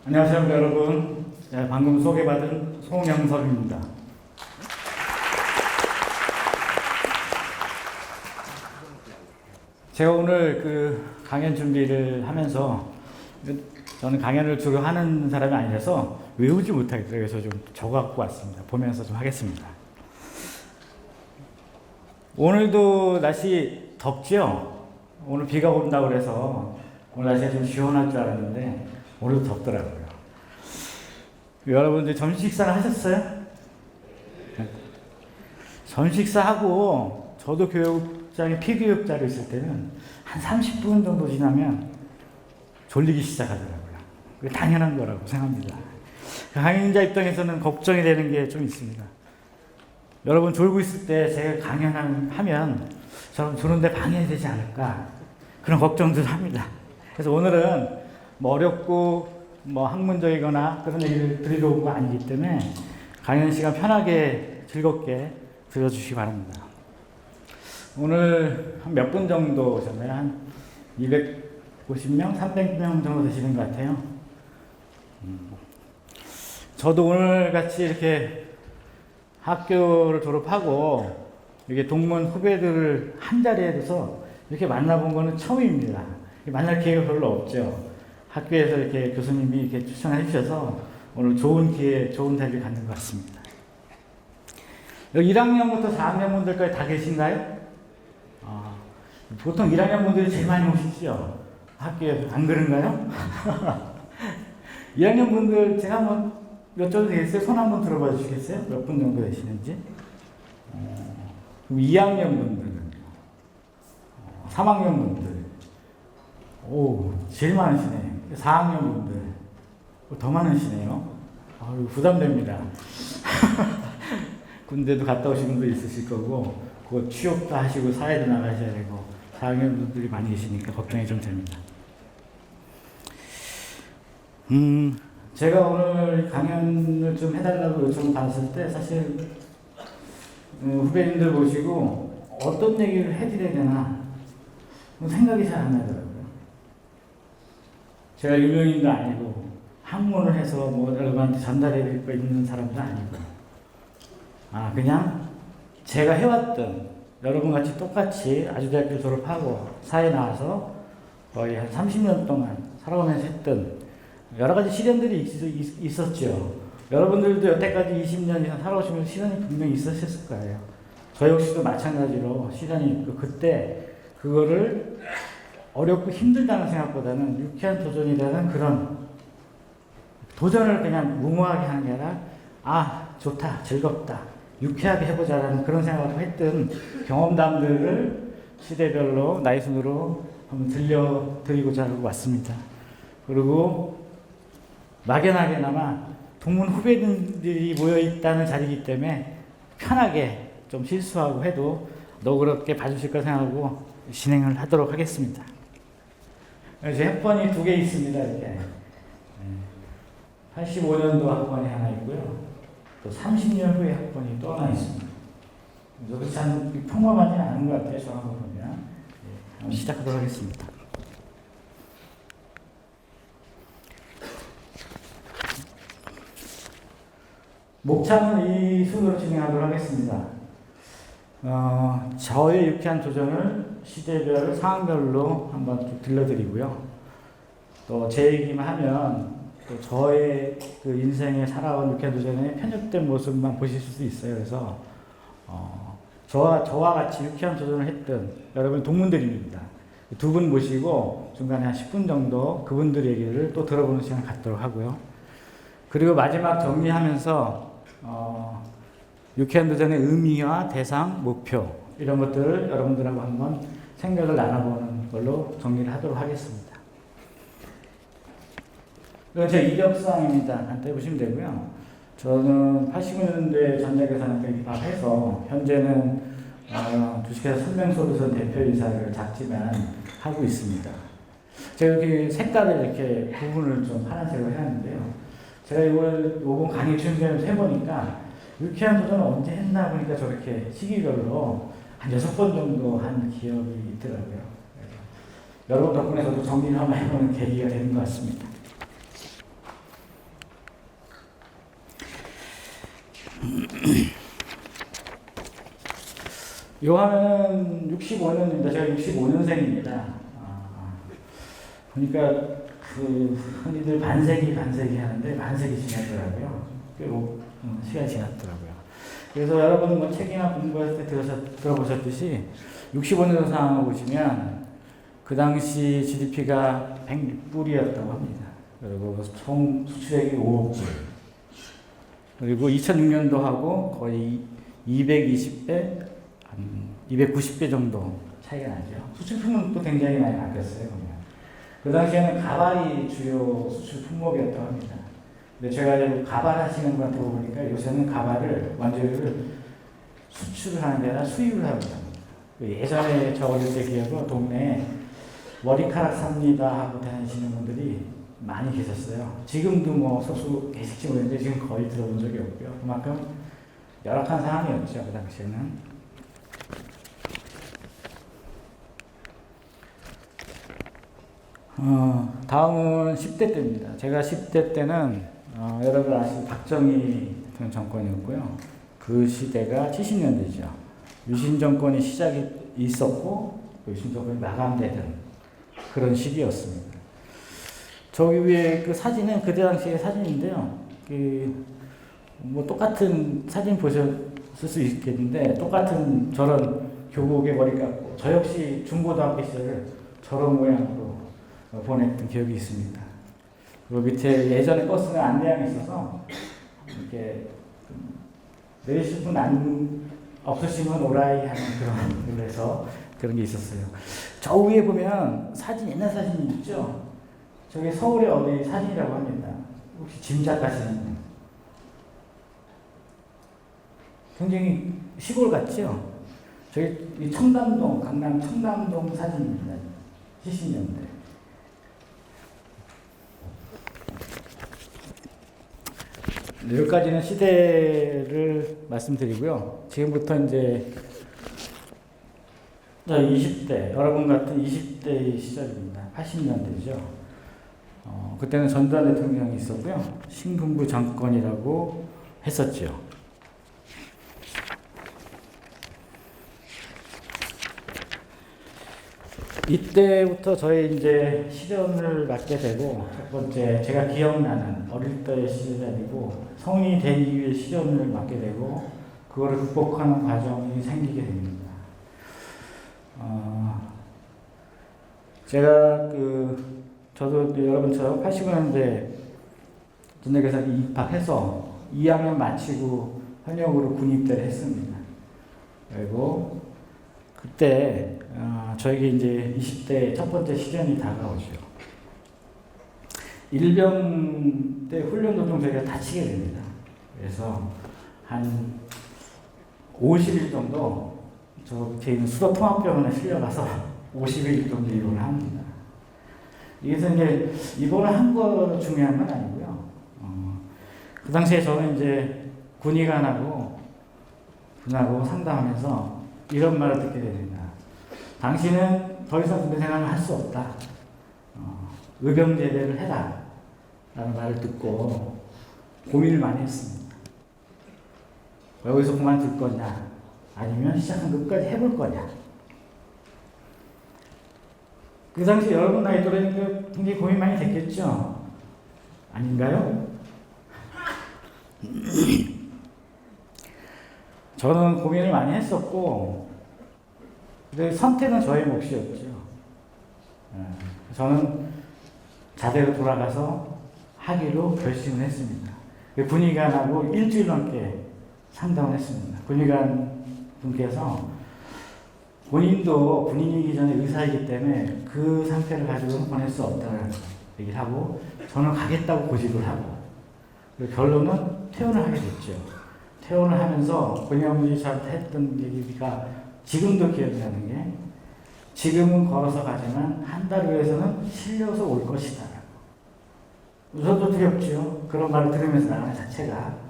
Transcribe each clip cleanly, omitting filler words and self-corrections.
안녕하세요 여러분. 방금 소개받은 송영섭입니다. 제가 오늘 강연 준비를 하면서 저는 강연을 주로 하는 사람이 아니라서 외우지 못하겠어요. 그래서 좀 적어갖고 왔습니다. 보면서 좀 하겠습니다. 오늘도 날씨 덥죠? 오늘 비가 온다고 그래서 오늘 날씨가 좀 시원할 줄 알았는데 오늘도 덥더라고요. 여러분들 점심 식사를 하셨어요? 점심 식사하고 저도 교육장에 피교육자로 있을 때는 한 30분 정도 지나면 졸리기 시작하더라고요. 그게 당연한 거라고 생각합니다. 강연자 입장에서는 걱정이 되는 게 좀 있습니다. 여러분 졸고 있을 때 제가 강연하면 저는 조는데 방해되지 않을까 그런 걱정도 합니다. 그래서 오늘은 뭐 어렵고 뭐 학문적이거나 그런 얘기를 드리러 온 거 아니기 때문에 강연 시간 편하게 즐겁게 들어주시기 바랍니다. 오늘 한 몇 분 정도 오셨나요? 한 250명, 300명 정도 되시는 것 같아요. 저도 오늘 같이 이렇게 학교를 졸업하고 이렇게 동문 후배들을 한 자리에 둬서 이렇게 만나본 거는 처음입니다. 만날 기회가 별로 없죠. 학교에서 이렇게 교수님이 이렇게 추천해 주셔서 오늘 좋은 기회, 좋은 자리를 갖는 것 같습니다. 여기 1학년부터 4학년 분들까지 다 계신가요? 보통 1학년 분들이 제일 많이 오시죠? 학교에 안 그런가요? 2학년 분들 제가 한번 여쭤도 되겠어요? 손 한번 들어봐 주시겠어요? 몇 분 정도 되시는지? 그럼 2학년 분들, 3학년 분들, 오, 제일 많으시네. 4학년 분들, 더 많으시네요. 부담됩니다. 군대도 갔다 오신 분도 있으실 거고, 그 취업도 하시고 사회도 나가셔야 되고, 4학년 분들이 많이 계시니까 걱정이 좀 됩니다. 제가 오늘 강연을 좀 해달라고 요청을 받았을 때 사실 후배님들 보시고 어떤 얘기를 해드려야 되나 생각이 잘 안 나더라고요. 제가 유명인도 아니고 학문을 해서 뭐 여러분한테 전달해 드릴 거 있는 사람도 아니고 그냥 제가 해왔던 여러분같이 똑같이 아주대학교 졸업하고 사회에 나와서 거의 한 30년 동안 살아오면서 했던 여러 가지 시련들이 있었죠. 여러분들도 여태까지 20년 이상 살아오시면서 시련이 분명히 있으셨을 거예요. 저 역시도 마찬가지로 시련이 있고 그때 그거를 어렵고 힘들다는 생각보다는 유쾌한 도전이라는 그런 도전을 그냥 무모하게 하는 게 아니라 좋다, 즐겁다, 유쾌하게 해보자라는 그런 생각을 했던 경험담들을 시대별로 나이 순으로 한번 들려드리고자 하고 왔습니다. 그리고 막연하게나마 동문 후배들이 모여있다는 자리이기 때문에 편하게 좀 실수하고 해도 너그럽게 봐주실 거 생각하고 진행을 하도록 하겠습니다. 제 학번이 2개 있습니다. 이렇게 85년도 학번이 하나 있고요. 또 30년 후에 학번이 또 하나 있습니다. 그래서 참 평범하지 않은 것 같아요. 저하고 보면. 한번 시작하도록 하겠습니다. 목차는 이 순으로 진행하도록 하겠습니다. 저의 유쾌한 도전을 시대별, 상황별로 한번 좀 들려드리고요. 또 제 얘기만 하면 또 저의 그 인생에 살아온 유쾌한 도전의 편협된 모습만 보실 수 있어요. 그래서 저와 같이 유쾌한 도전을 했던 여러분 동문들입니다. 두 분 모시고 중간에 한 10분 정도 그분들 얘기를 또 들어보는 시간 갖도록 하고요. 그리고 마지막 정리하면서 유쾌한 도전의 의미와 대상, 목표 이런 것들을 여러분들하고 한번 생각을 나눠보는 걸로 정리를 하도록 하겠습니다. 이건 제 이력서입니다. 간단히 보시면 되고요. 저는 80년대 전략에서는 입학해서 현재는 주식회사 선명솔루션 대표이사를 작지만 하고 있습니다. 제가 이렇게 색깔을 이렇게 구분을 좀 파란색으로 해놨는데요. 제가 이번 강의 준비하면서 해보니까 유쾌한 도전을 언제 했나 보니까 저렇게 시기별로 한 6번 정도 한 기억이 있더라고요. 여러분 덕분에 저도 정리를 한번 해보는 계기가 되는 것 같습니다. 요 화면은 65년입니다. 제가 65년생입니다. 보니까 그 흔히들 반세기 하는데 만세기 지났더라고요. 꽤 시간이 지났더라고요. 그래서 여러분 뭐 책이나 공부할 때 들어보셨듯이 65년 상황을 보시면 그 당시 GDP가 106불이었다고 합니다. 그리고 총 수출액이 5억 불. 그리고 2006년도하고 거의 220배, 290배 정도 차이가 나죠. 수출 품목도 굉장히 많이 바뀌었어요. 그 당시에는 가발이 주요 수출 품목이었다고 합니다. 근데 제가 이제 가발 하시는 분 들어보니까 요새는 가발을 원재료를 수출을 하는 게 아니라 수입을 하고 있습니다. 예전에 저 어릴 때 기억으로 동네에 머리카락 삽니다 하고 다니시는 분들이 많이 계셨어요. 지금도 뭐 소수 계실지 모르겠는데 지금 거의 들어본 적이 없고요. 그만큼 열악한 상황이었죠. 그 당시에는. 다음은 10대 때입니다. 제가 10대 때는 여러분 아시는 박정희 대통령 정권이었고요. 그 시대가 70년대죠. 유신 정권이 시작이 있었고 유신 정권이 마감되던 그런 시기였습니다. 저기 위에 그 사진은 그때 당시의 사진인데요. 뭐 똑같은 사진 보셨을 수 있겠는데 똑같은 저런 교복에 머리 감고 저 역시 중고등학교 시절을 저런 모양으로 보냈던 기억이 있습니다. 그리고 밑에 예전에 버스는 안내양이 있어서 이렇게 내리실 분 없으시면 오라이 하는 그런 그래서 그런 게 있었어요. 저 위에 보면 사진 옛날 사진이 있죠. 저게 서울의 어디 사진이라고 합니다. 혹시 짐작하시는? 굉장히 시골 같죠. 저기 청담동 강남 청담동 사진입니다. 70년대. 여기까지는 시대를 말씀드리고요. 지금부터 이제 20대, 여러분 같은 20대의 시절입니다. 80년대죠. 그때는 전두환 대통령이 있었고요. 신군부 정권이라고 했었죠. 이때부터 저희 이제 시련을 맞게 되고, 첫 번째, 제가 기억나는 어릴 때의 시련이 아니고, 성인이 된 이후의 시련을 맞게 되고, 그거를 극복하는 과정이 생기게 됩니다. 제가 저도 여러분처럼 80년대 전역에서 입학해서 2학년 마치고 현역으로 군입대를 했습니다. 그리고 그때 저에게 이제 20대 첫 번째 시련이 다가오죠. 일병 때 훈련도 좀 저희가 다치게 됩니다. 그래서 한 50일 정도 제 있는 수도통합병원에 실려가서 50일 정도 입원을 합니다. 이게서 이제 입원을 한 거 중요한 건 아니고요. 그 당시에 저는 이제 군의관하고 상담하면서 이런 말을 듣게 됩니다. 당신은 더 이상 군대 생활을 할 수 없다. 의병제대를 해라. 라는 말을 듣고 고민을 많이 했습니다. 여기서 그만둘 거냐, 아니면 시작한 끝까지 해볼 거냐. 그 당시 여러분 나이 또래니까 굉장히 고민 많이 됐겠죠? 아닌가요? 저는 고민을 많이 했었고, 근데 선택은 저의 몫이었죠. 저는 자대로 돌아가서 하기로 결심을 했습니다. 군의관하고 일주일 넘게 상담을 했습니다. 군의관 분께서 본인도 군인이기 전에 의사이기 때문에 그 상태를 가지고는 보낼 수 없다는 얘기를 하고, 저는 가겠다고 고집을 하고, 결론은 퇴원을 하게 됐죠. 퇴원을 하면서 권영훈이 저한테 했던 얘기가 지금도 기억이 나는 게, 지금은 걸어서 가지만 한 달 후에서는 실려서 올 것이다. 저도 두렵죠. 그런 말을 들으면서 나가는 자체가.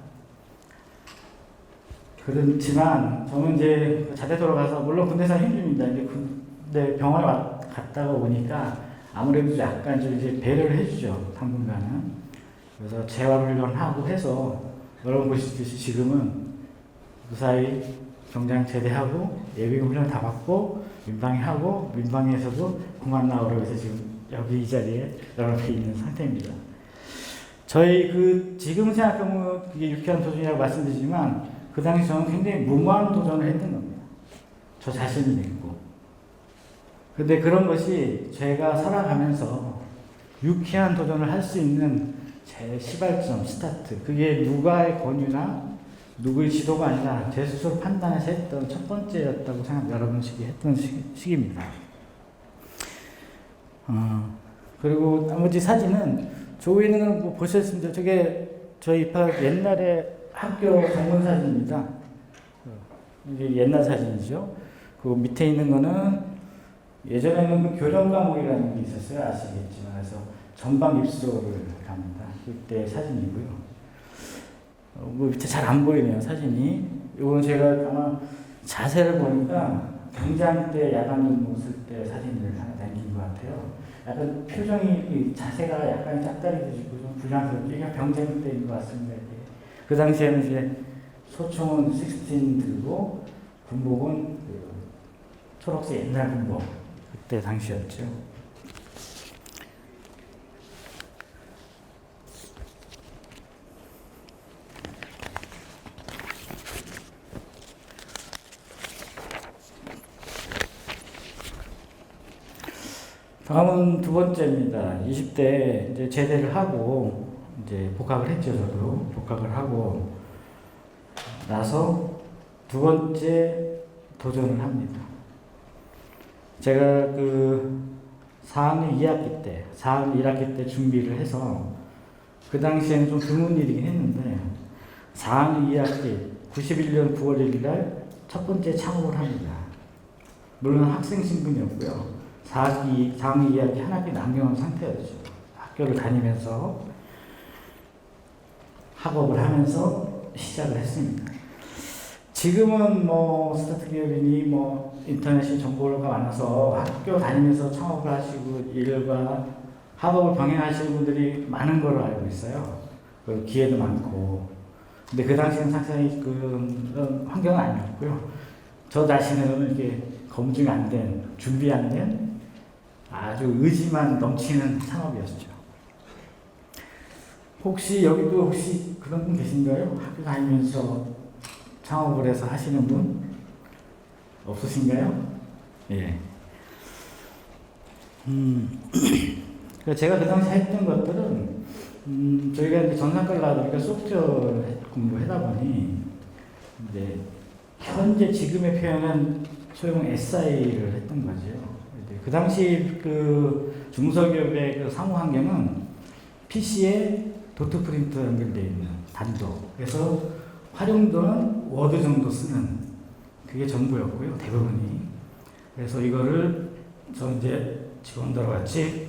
그렇지만 저는 이제 자대 돌아가서, 물론 군대에서 힘듭니다. 이제 군대 병원에 갔다가 오니까 아무래도 약간 좀 이제 배려를 해주죠. 당분간은. 그래서 재활훈련하고 해서 여러분 보시듯이 지금은 무사히 경장 제대하고 예비군 훈련 다 받고 민방위 하고 민방위에서도 공안 나오라고 해서 지금 여기 이 자리에 여러분이 있는 상태입니다. 저희 지금 생각하면 그게 유쾌한 도전이라고 말씀드리지만 그 당시 저는 굉장히 무모한 도전을 했던 겁니다. 저 자신이 믿고. 근데 그런 것이 제가 살아가면서 유쾌한 도전을 할 수 있는 제 시발점, 스타트. 그게 누가의 권유나 누구의 지도가 아니라 제 스스로 판단해서 했던 첫 번째였다고 여러 번씩 했던 시기입니다. 그리고 나머지 사진은 저기 있는 건 뭐 보셨습니다. 저게 저희 입학 옛날에 학교 방문 사진입니다. 이게 옛날 사진이죠. 그 밑에 있는 거는 예전에는 그 교련 과목이라는 게 있었어요. 아시겠지만. 그래서 전방 입소를 갑니다. 그때 사진이고요. 뭐 밑에 잘 안 보이네요, 사진이. 이건 제가 아마 자세를 보니까 경장 때 야간 근무 쓸 때 사진을 하나 남긴 것 같아요. 약간 표정이, 자세가 약간 짝다리지고 좀 불량스럽죠. 이게 병장 때인 것 같습니다. 그 당시에는 이제 소총은 16 들고 군복은 초록색 옛날 군복. 그때 당시였죠. 다음은 두 번째입니다. 20대 이제 제대를 하고 이제 복학을 했죠. 저도 복학을 하고 나서 두 번째 도전을 합니다. 제가 4학년 2학기 때, 4학년 1학기 때 준비를 해서 그 당시에는 좀 드문 일이긴 했는데 4학년 2학기 91년 9월 1일 날 첫 번째 창업을 합니다. 물론 학생 신분이었고요. 4학년 2학기 한 학기 남겨놓은 상태였죠. 학교를 다니면서 학업을 하면서 시작을 했습니다. 지금은 뭐 스타트 기업이니 뭐 인터넷이 정보가 많아서 학교 다니면서 창업을 하시고 일과 학업을 병행하시는 분들이 많은 걸로 알고 있어요. 그 기회도 많고. 근데 그 당시에는 상당히 그런 환경은 아니었고요. 저 자신은 이렇게 검증 안 된, 준비 안 된 아주 의지만 넘치는 창업이었죠. 혹시 여기도 그런 분 계신가요? 학교 다니면서 창업을 해서 하시는 분 없으신가요? 예. 제가 그 당시 했던 것들은 저희가 이제 전산과를 나오니까 소프트웨어 공부하다 보니 이제 현재 지금의 표현은 소형 SI를 했던 거죠. 그 당시 중소기업의 사무 환경은 PC에 도트 프린터 연결되어 있는 단독. 그래서 활용도는 워드 정도 쓰는 그게 전부였고요. 대부분이. 그래서 이거를 저 이제 직원들과 같이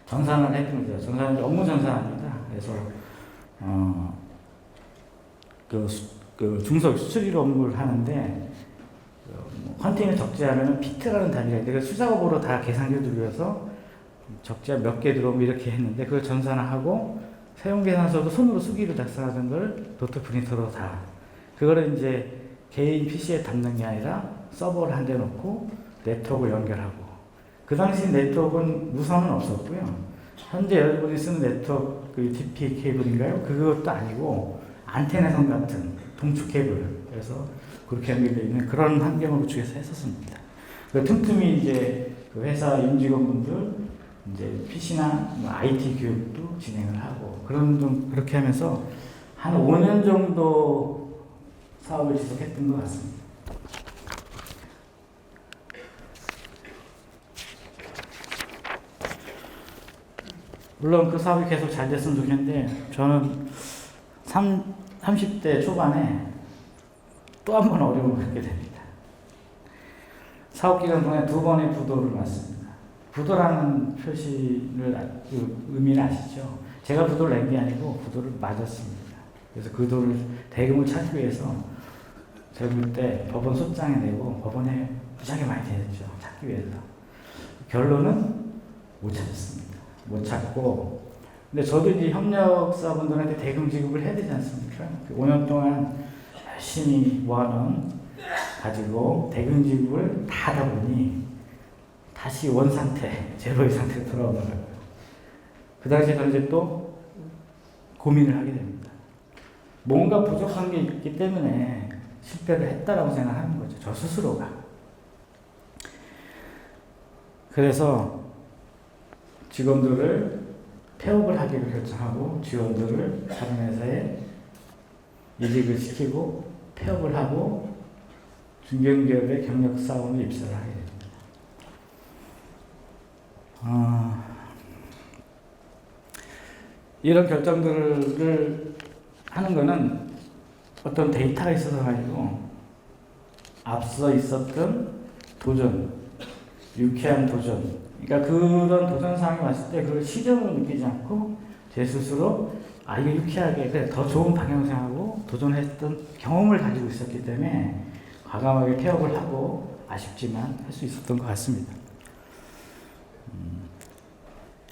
전산을 했던 거죠. 전산은 업무 전산입니다. 그래서 중소 수수료 업무를 하는데 컨테이너 적재하면 피트라는 단위가 있는데 수작업으로 다 계산기를 돌려서 적재 몇 개 들어오면 이렇게 했는데 그걸 전산화하고 사용 계산서도 손으로 수기로 작성하던 걸 도트 프린터로 다 그거를 이제 개인 PC에 담는 게 아니라 서버를 한 대 놓고 네트워크를 연결하고 그 당시 네트워크는 무선은 없었고요. 현재 여러분이 쓰는 네트워크 TP 케이블인가요? 그것도 아니고 안테나선 같은 동축 케이블 그래서 그렇게 연결되어 있는 그런 환경을 구축해서 했었습니다. 틈틈이 이제 회사 임직원분들 이제 PC나 IT 교육도 진행을 하고 그렇게 하면서 한 5년 정도 사업을 지속했던 것 같습니다. 물론 그 사업이 계속 잘 됐으면 좋겠는데 저는 30대 초반에 또 한 번 어려움을 겪게 됩니다. 사업 기간 동안에 2번의 부도를 맞습니다. 부도라는 표시를 의미는 아시죠? 제가 부도를 낸 게 아니고 부도를 맞았습니다. 그래서 그 돈을 대금을 찾기 위해서 제가 그때 법원 소장에 내고 법원에 무지하게 많이 대했죠. 찾기 위해서. 결론은 못 찾았습니다. 못 찾고 근데 저도 이제 협력사분들한테 대금 지급을 해야 되지 않습니까? 5년 동안 열심히 모아놓은 가지고 대근직을 다 하다 보니 다시 원상태, 제로의 상태로 돌아오더라고요. 그 당시에 저는 이제 또 고민을 하게 됩니다. 뭔가 부족한 게 있기 때문에 실패를 했다라고 생각하는 거죠. 저 스스로가. 그래서 직원들을 폐업을 하기로 결정하고 직원들을 다른 회사에 이직을 시키고 폐업을 하고 중견기업의 경력 사원을 입사를 하게 됩니다. 이런 결정들을 하는 거는 어떤 데이터가 있어서 가지고 앞서 있었던 도전, 유쾌한 도전, 그러니까 그런 도전 상황이 왔을 때 그걸 시정을 느끼지 않고 제 스스로 이게 유쾌하게 그래, 더 좋은 방향을 생각하고 도전했던 경험을 가지고 있었기 때문에 과감하게 폐업을 하고 아쉽지만 할 수 있었던 것 같습니다.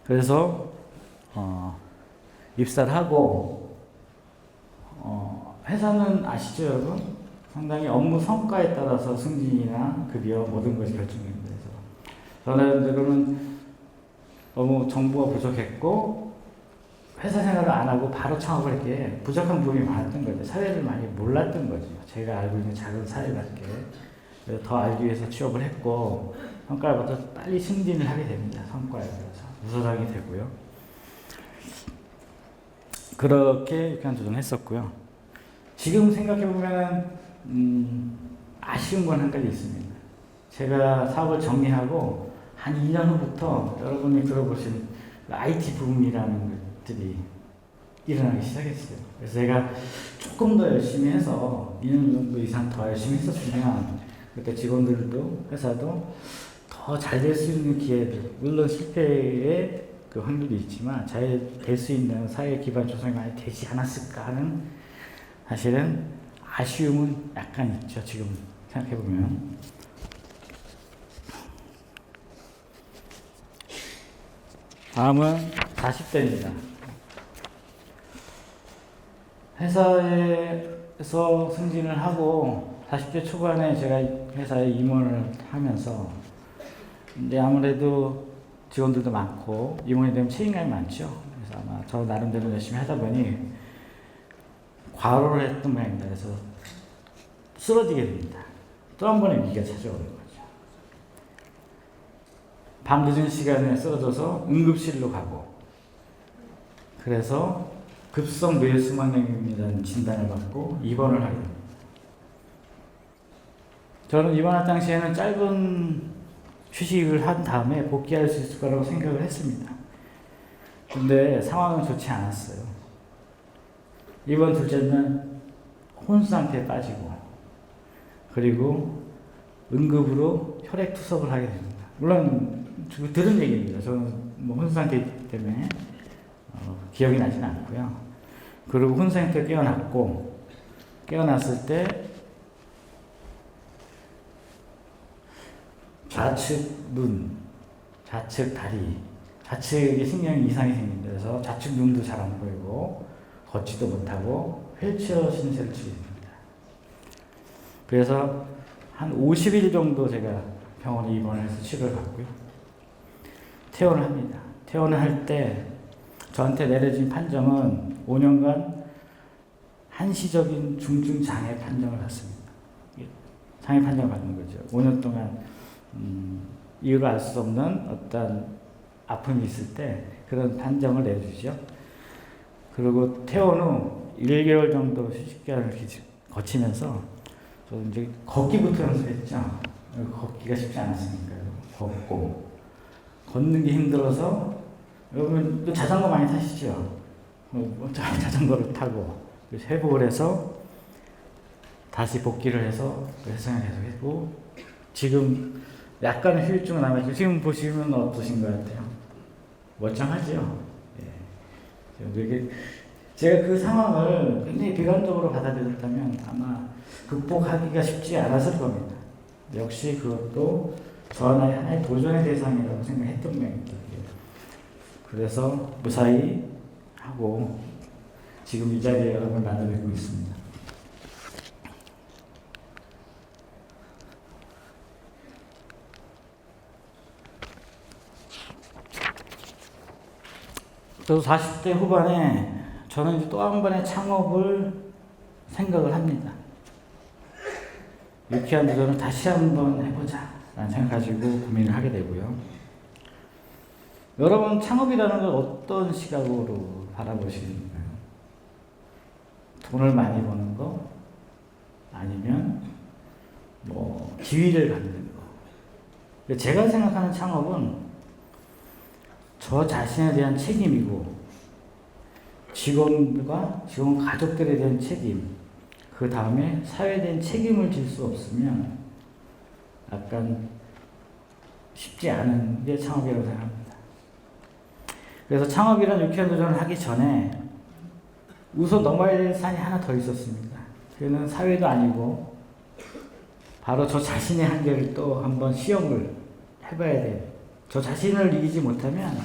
그래서 입사를 하고 회사는 아시죠 여러분? 상당히 업무 성과에 따라서 승진이나 급여 모든 것이 결정됩니다. 저는 너무 정보가 부족했고 회사 생활을 안 하고 바로 창업을 했기에 부족한 부분이 많았던 거죠. 사회를 많이 몰랐던 거죠. 제가 알고 있는 작은 사회답게. 그래서 더 알기 위해서 취업을 했고 성과보다 빨리 승진을 하게 됩니다. 성과에 따라서 부서장이 되고요. 그렇게 유쾌한 도전을 했었고요. 지금 생각해보면 아쉬운 건 한 가지 있습니다. 제가 사업을 정리하고 한 2년 후부터 여러분이 들어보신 IT 붐이라는 것들이 일어나기 시작했어요. 그래서 제가 조금 더 열심히 해서 2년 정도 이상 더 열심히 했었으면 그때 직원들도 회사도 더 잘 될 수 있는 기회들, 물론 실패의 그 확률이 있지만 잘 될 수 있는 사회 기반 조성이 많이 되지 않았을까 하는 사실은 아쉬움은 약간 있죠. 지금 생각해보면. 다음은 40대입니다. 회사에서 승진을 하고 40대 초반에 제가 회사에 임원을 하면서 이제 아무래도 직원들도 많고 임원이 되면 책임감이 많죠. 그래서 아마 저 나름대로 열심히 하다 보니 과로를 했던 모양입니다. 그래서 쓰러지게 됩니다. 또 한 번의 위기가 찾아오는 거죠. 밤 늦은 시간에 쓰러져서 응급실로 가고 그래서 급성 뇌수만염이라는 진단을 받고 입원을 하게 됩니다. 저는 입원할 당시에는 짧은 휴식을 한 다음에 복귀할 수 있을 거라고 생각을 했습니다. 근데 상황은 좋지 않았어요. 입원 둘째 날 혼수 상태에 빠지고 그리고 응급으로 혈액투석을 하게 됩니다. 물론 들은 얘기입니다. 저는 뭐 혼수 상태 때문에 기억이 나지는 않고요. 그리고 혼수 상태에 깨어났고 깨어났을 때 좌측 눈, 좌측 다리, 좌측에 신경이 이상이 생깁니다. 그래서 좌측 눈도 잘 안 보이고 걷지도 못하고 휠체어 신세를 치게 됩니다. 그래서 한 50일 정도 제가 병원에 입원해서 치료를 받고요. 퇴원을 합니다. 퇴원을 할 때 저한테 내려진 판정은 5년간 한시적인 중증장애 판정을 받습니다. 장애 판정을 받는 거죠. 5년 동안 이유를 알 수 없는 어떤 아픔이 있을 때 그런 판정을 내주죠. 그리고 퇴원 후 1개월 정도 휴식기간을 거치면서 저 이제 걷기부터 연습했죠. 걷기가 쉽지 않았으니까요. 걷는 게 힘들어서 여러분 또 자전거 많이 타시죠? 자전거를 타고 회복을 해서 다시 복귀를 해서 회생을 계속 했고 지금 약간의 후유증은 남아있죠. 지금 보시면 어떠신 것 같아요? 멀쩡하죠? 예. 제가 그 상황을 굉장히 비관적으로 받아들였다면 아마 극복하기가 쉽지 않았을 겁니다. 역시 그것도 저 하나의 도전의 대상이라고 생각했던 모양입니다. 그래서 무사히 하고 지금 이 자리에 여러분을 만나뵙고 있습니다. 또 40대 후반에 저는 이제 또 한 번의 창업을 생각을 합니다. 유쾌한 도전을 다시 한번 해보자 라는 생각 가지고 고민을 하게 되고요. 여러분, 창업이라는 걸 어떤 시각으로 바라보시는가요? 돈을 많이 버는 거? 아니면 뭐 지위를 갖는 거? 제가 생각하는 창업은 저 자신에 대한 책임이고 직원과 직원 가족들에 대한 책임, 그 다음에 사회에 대한 책임을 질 수 없으면 약간 쉽지 않은 게 창업이라고 생각합니다. 그래서 창업이라는 유쾌한 도전을 하기 전에 우선 넘어야 될 산이 하나 더 있었습니다. 그는 사회도 아니고 바로 저 자신의 한계를 또 한번 시험을 해봐야 돼요. 저 자신을 이기지 못하면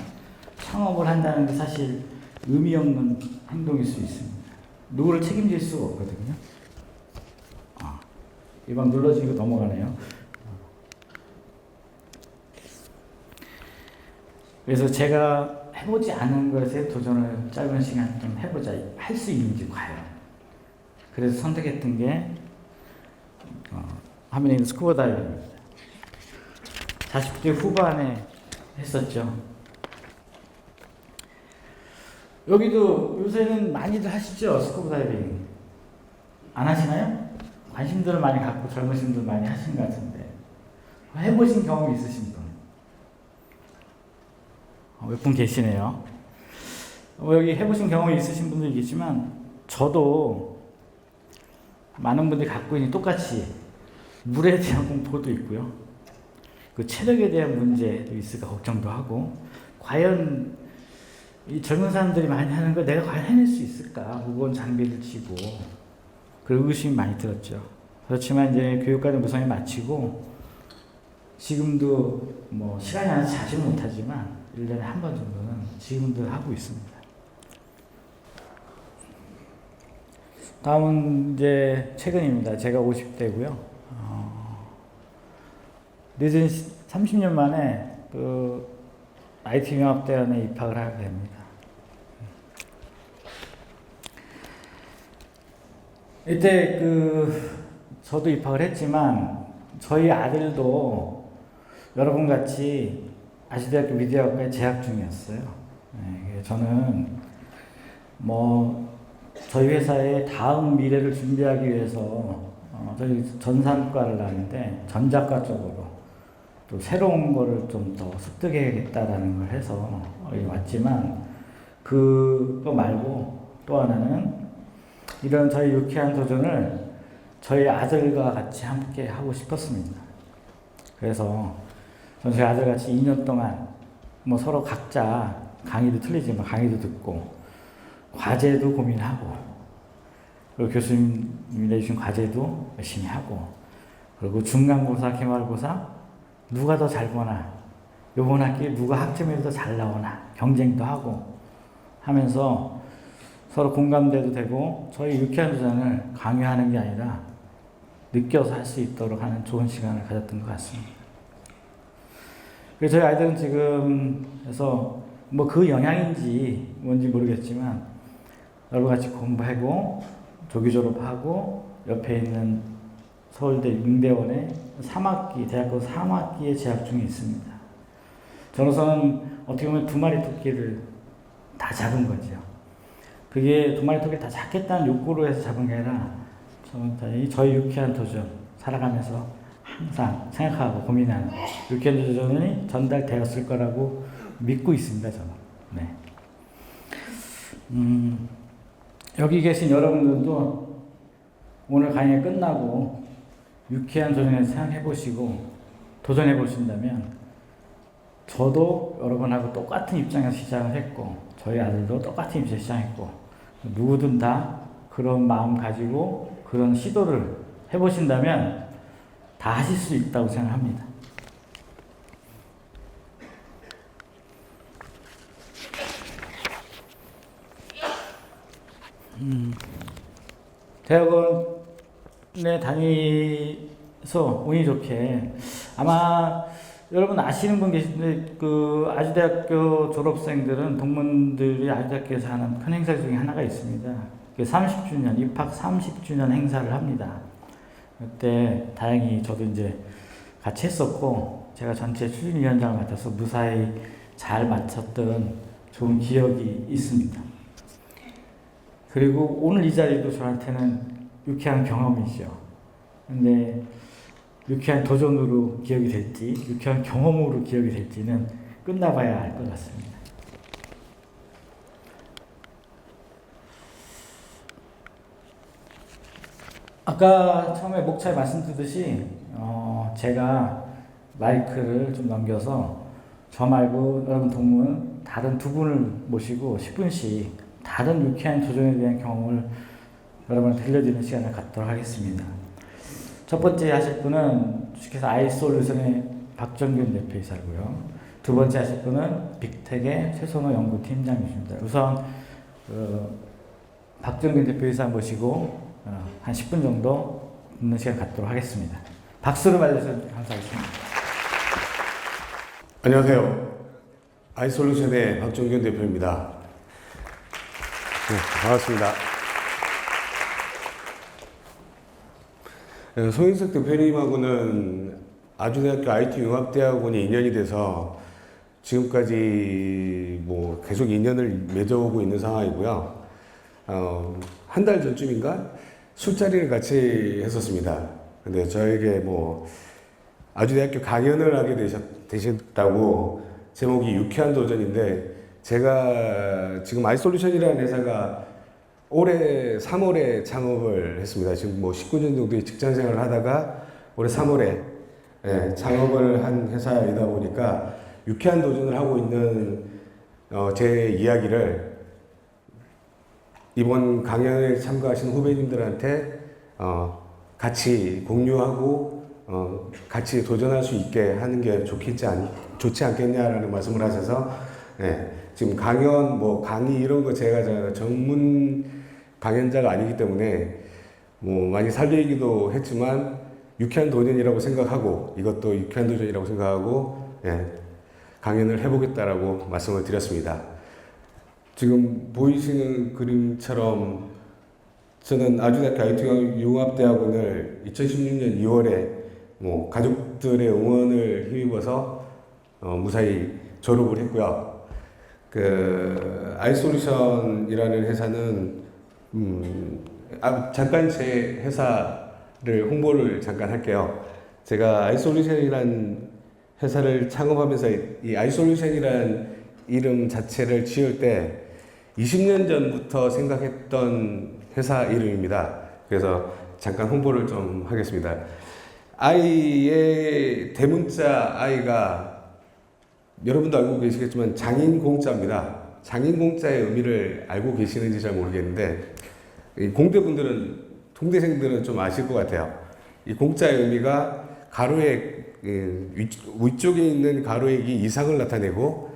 창업을 한다는 게 사실 의미 없는 행동일 수 있습니다. 누구를 책임질 수가 없거든요. 이방 눌러지고 넘어가네요. 그래서 제가 해보지 않은 것에 도전을 짧은 시간 좀 해보자. 할 수 있는지 과연. 그래서 선택했던 게 화면에 있는 스쿠버 다이빙입니다. 40대 후반에 했었죠. 여기도 요새는 많이들 하시죠? 스쿠버 다이빙. 안 하시나요? 관심들을 많이 갖고 젊으신 분들 많이 하시는 것 같은데 해보신 경험 있으신 분? 몇 분 계시네요. 여기 해보신 경험이 있으신 분도 있겠지만 저도 많은 분들이 갖고 있는 똑같이 물에 대한 공포도 있고요. 그 체력에 대한 문제도 있을까 걱정도 하고 과연 이 젊은 사람들이 많이 하는 걸 내가 과연 해낼 수 있을까? 무거운 장비를 쥐고 그런 의심이 많이 들었죠. 그렇지만 이제 교육과정 무상에 마치고 지금도 뭐 시간이 안 나서 자주 못하지만 1년에 한 번 정도는 지금도 하고 있습니다. 다음은 이제 최근입니다. 제가 50대고요. 늦은 30년 만에 그 IT 융합대원에 입학을 하게 됩니다. 이때 저도 입학을 했지만 저희 아들도 여러분 같이 아시대학교 미디어학과에 재학 중이었어요. 네, 저는 저희 회사의 다음 미래를 준비하기 위해서 저희 전산과를 나왔는데 전자과 쪽으로 또 새로운 거를 좀 더 습득해야겠다라는 걸 해서 여기 왔지만 그거 말고 또 하나는 이런 저희 유쾌한 도전을 저희 아들과 같이 함께 하고 싶었습니다. 그래서 저희 아들 같이 2년 동안 서로 각자 강의도 틀리지만 강의도 듣고 과제도 고민하고 그리고 교수님이 내주신 과제도 열심히 하고 그리고 중간고사, 기말고사 누가 더 잘 보나 이번 학기에 누가 학점이 더 잘 나오나 경쟁도 하고 하면서 서로 공감대도 되고 저희 유쾌한 도전을 강요하는 게 아니라 느껴서 할 수 있도록 하는 좋은 시간을 가졌던 것 같습니다. 그래서 저희 아이들은 지금 해서 그 영향인지 뭔지 모르겠지만 여러분 같이 공부하고 조기 졸업하고 옆에 있는 서울대 융대원의 3학기, 대학교 3학기에 재학 중에 있습니다. 저로서는 어떻게 보면 두 마리 토끼를 다 잡은 거죠. 그게 두 마리 토끼를 다 잡겠다는 욕구로 해서 잡은 게 아니라 저희 유쾌한 도전 살아가면서 항상 생각하고 고민하는 유쾌한 도전이 전달되었을 거라고 믿고 있습니다. 저는. 네. 여기 계신 여러분들도 오늘 강의 끝나고 유쾌한 도전에 생각해 보시고 도전해 보신다면 저도 여러분하고 똑같은 입장에서 시작을 했고 저희 아들도 똑같은 입장에서 시작했고 누구든 다 그런 마음 가지고 그런 시도를 해보신다면 다 하실 수 있다고 생각합니다. 대학원에 다니서 운이 좋게 아마 여러분 아시는 분 계신데 그 아주대학교 졸업생들은 동문들이 아주대학교에서 하는 큰 행사 중에 하나가 있습니다. 30주년 입학 30주년 행사를 합니다. 그때 다행히 저도 이제 같이 했었고 제가 전체 추진위원장을 맡아서 무사히 잘 마쳤던 좋은 기억이 있습니다. 그리고 오늘 이 자리도 저한테는 유쾌한 경험이죠. 근데 유쾌한 도전으로 기억이 될지 유쾌한 경험으로 기억이 될지는 끝나봐야 알 것 같습니다. 아까 처음에 목차에 말씀드렸듯이 제가 마이크를 좀 넘겨서 저 말고 여러분 동문 다른 두 분을 모시고 10분씩 다른 유쾌한 도전에 대한 경험을 여러분한테 들려드리는 시간을 갖도록 하겠습니다. 첫 번째 하실 분은 주식회사 아이솔루션의 박정균 대표이사고요. 두 번째 하실 분은 빅텍의 최선호 연구팀장이십니다. 우선 박정균 대표이사 모시고 한 10분 정도 듣는 시간 갖도록 하겠습니다. 박수로 맞아주셔서 감사하겠습니다. 안녕하세요. 아이솔루션의 박정균 대표입니다. 네, 반갑습니다. 송인석 대표님하고는 아주대학교 IT융합대학원이 인연이 돼서 지금까지 뭐 계속 인연을 맺어오고 있는 상황이고요. 한 달 전쯤인가 술자리를 같이 했었습니다. 근데 저에게 뭐 아주대학교 강연을 하게 되셨다고 제목이 유쾌한 도전인데 제가 지금 아이솔루션이라는 회사가 올해 3월에 창업을 했습니다. 지금 뭐 19년 정도의 직장 생활을 하다가 올해 3월에 창업을 한 회사이다 보니까 유쾌한 도전을 하고 있는 제 이야기를 이번 강연에 참가하신 후배님들한테 같이 공유하고 같이 도전할 수 있게 하는 게 좋지 않겠냐라는 말씀을 하셔서 지금 강연, 뭐 강의 이런 거 제가 전문 강연자가 아니기 때문에 뭐 많이 살리기도 했지만 유쾌한 도전이라고 생각하고 이것도 유쾌한 도전이라고 생각하고 강연을 해보겠다라고 말씀을 드렸습니다. 지금 보이시는 그림처럼 저는 아주대학교 IT융합대학원을 2016년 2월에 뭐 가족들의 응원을 힘입어서 무사히 졸업을 했고요. 그 아이솔루션이라는 회사는 잠깐 제 회사를 홍보를 잠깐 할게요. 제가 아이솔루션이라는 회사를 창업하면서 이 아이솔루션이라는 이름 자체를 지을 때 20년 전부터 생각했던 회사 이름입니다. 그래서 잠깐 홍보를 좀 하겠습니다. 아이의 대문자 아이가 여러분도 알고 계시겠지만 장인공자입니다. 장인공자의 의미를 알고 계시는지 잘 모르겠는데 공대분들은 통대생들은 좀 아실 것 같아요. 이 공자의 의미가 가로액 위쪽에 있는 가로액이 이상을 나타내고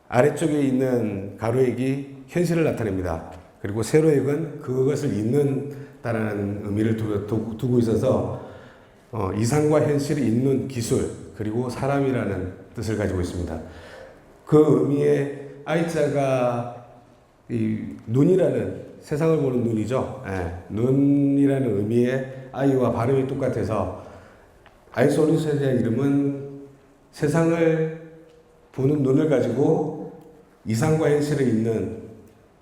아래쪽에 있는 가로액이 현실을 나타냅니다. 그리고 세로액은 그것을 잇는다라는 의미를 두고 있어서 이상과 현실을 잇는 기술 그리고 사람이라는 뜻을 가지고 있습니다. 그 의미의 아이자가 이 눈이라는 세상을 보는 눈이죠. 눈이라는 의미의 아이와 발음이 똑같아서 아이솔루션의 이름은 세상을 보는 눈을 가지고 이상과 현실을 잇는